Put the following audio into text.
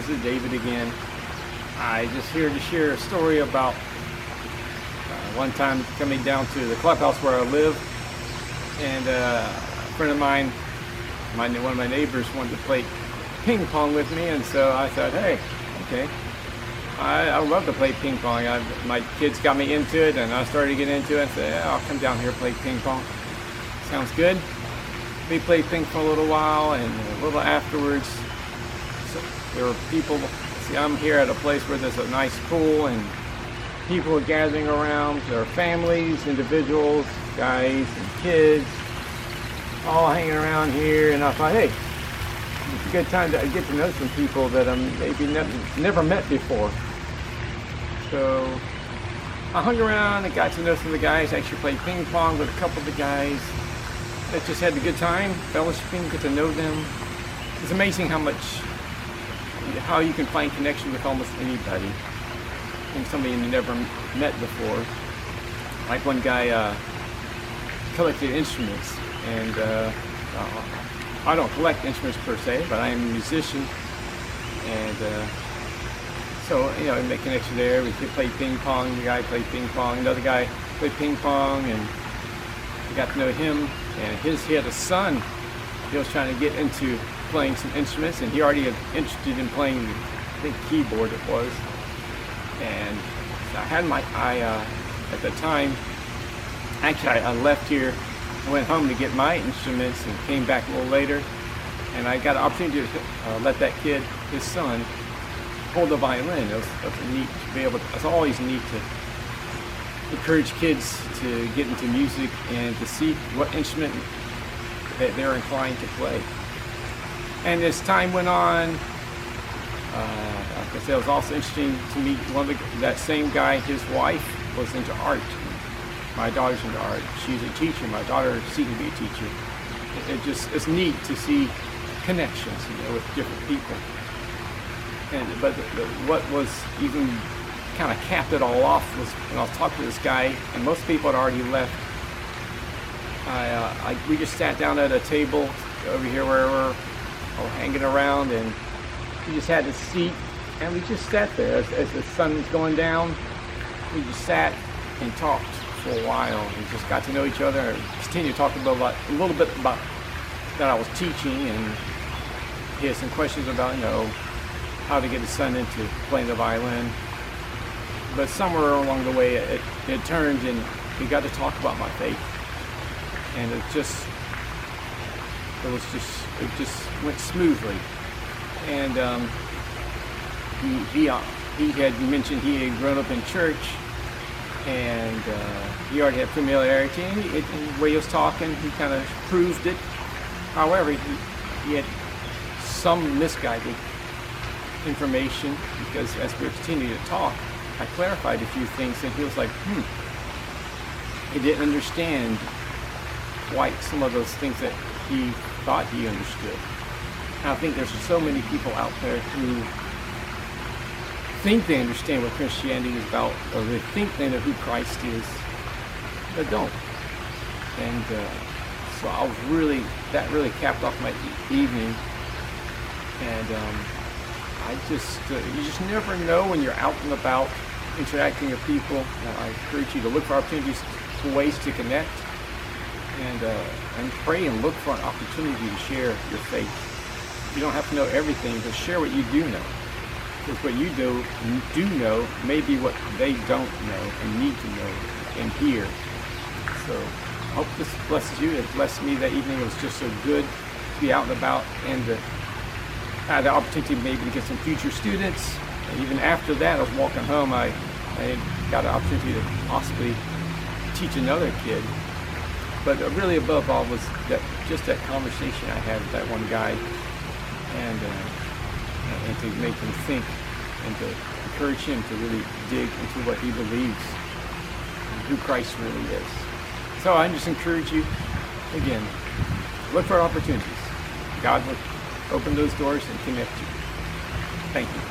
This is David again. I just here to share a story about one time coming down to the Clubhouse where I live, and a friend of mine, one of my neighbors, wanted to play ping pong with me, and so I thought, hey, okay, I love to play ping pong. My kids got me into it, and I started to get into it. And said, yeah, I'll come down here and play ping pong. Sounds good. We played ping pong a little while, and a little afterwards, so there were people. See, I'm here at a place where there's a nice pool, and people are gathering around. There are families, individuals, guys and kids, all hanging around here. And I thought, hey, it's a good time to get to know some people that I'm maybe never met before. So I hung around and got to know some of the guys. I actually played ping pong with a couple of the guys. I just had a good time, fellowshipping, get to know them. It's amazing how you can find connection with almost anybody, and somebody you never met before. Like one guy collected instruments, and I don't collect instruments per se, but I am a musician, and so I made connection there. We could play ping pong. The guy played ping pong. Another guy played ping pong, and we got to know him. And he had a son. He was trying to get into playing some instruments, and he already had interested in playing, I think, keyboard it was. And I had my at the time. Actually, I left here. I went home to get my instruments and came back a little later, and I got an opportunity to let that kid, his son, hold the violin. It was neat to be able to, it's always neat to encourage kids to get into music and to see what instrument that they're inclined to play. And as time went on, like I said, it was also interesting to meet that same guy. His wife was into art. My daughter's into art. She's a teacher. My daughter seemed to be a teacher. It's neat to see connections, with different people. But what was even kind of capped it all off was when I was talking to this guy, and most people had already left. We just sat down at a table over here where we're all hanging around, and we just had a seat, and we just sat there as the sun was going down. We just sat and talked for a while, and just got to know each other. And continued to talk a little bit about that I was teaching, and he had some questions about how to get his son into playing the violin. But somewhere along the way, it turned, and we got to talk about my faith, and it just went smoothly. And he had mentioned he had grown up in church, and he already had familiarity. And the way he was talking, he kind of proved it. However, he had some misguided information, because as we continued to talk, I clarified a few things, and he was like, he didn't understand quite some of those things that he thought he understood. And I think there's so many people out there who think they understand what Christianity is about, or they think they know who Christ is, but don't. And so that really capped off my evening. And you just never know when you're out and about interacting with people. I encourage you to look for opportunities, for ways to connect, and pray and look for an opportunity to share your faith. You don't have to know everything, but share what you do know. Because what you do know may be what they don't know and need to know and hear. So I hope this blesses you. It blessed me that evening. It was just so good to be out and about, and I had the opportunity maybe to get some future students. And even after that, I was walking home, I got an opportunity to possibly teach another kid. But really above all was that conversation I had with that one guy, and to make him think, and to encourage him to really dig into what he believes and who Christ really is. So I just encourage you, again, look for opportunities. God will open those doors and connect you. Thank you.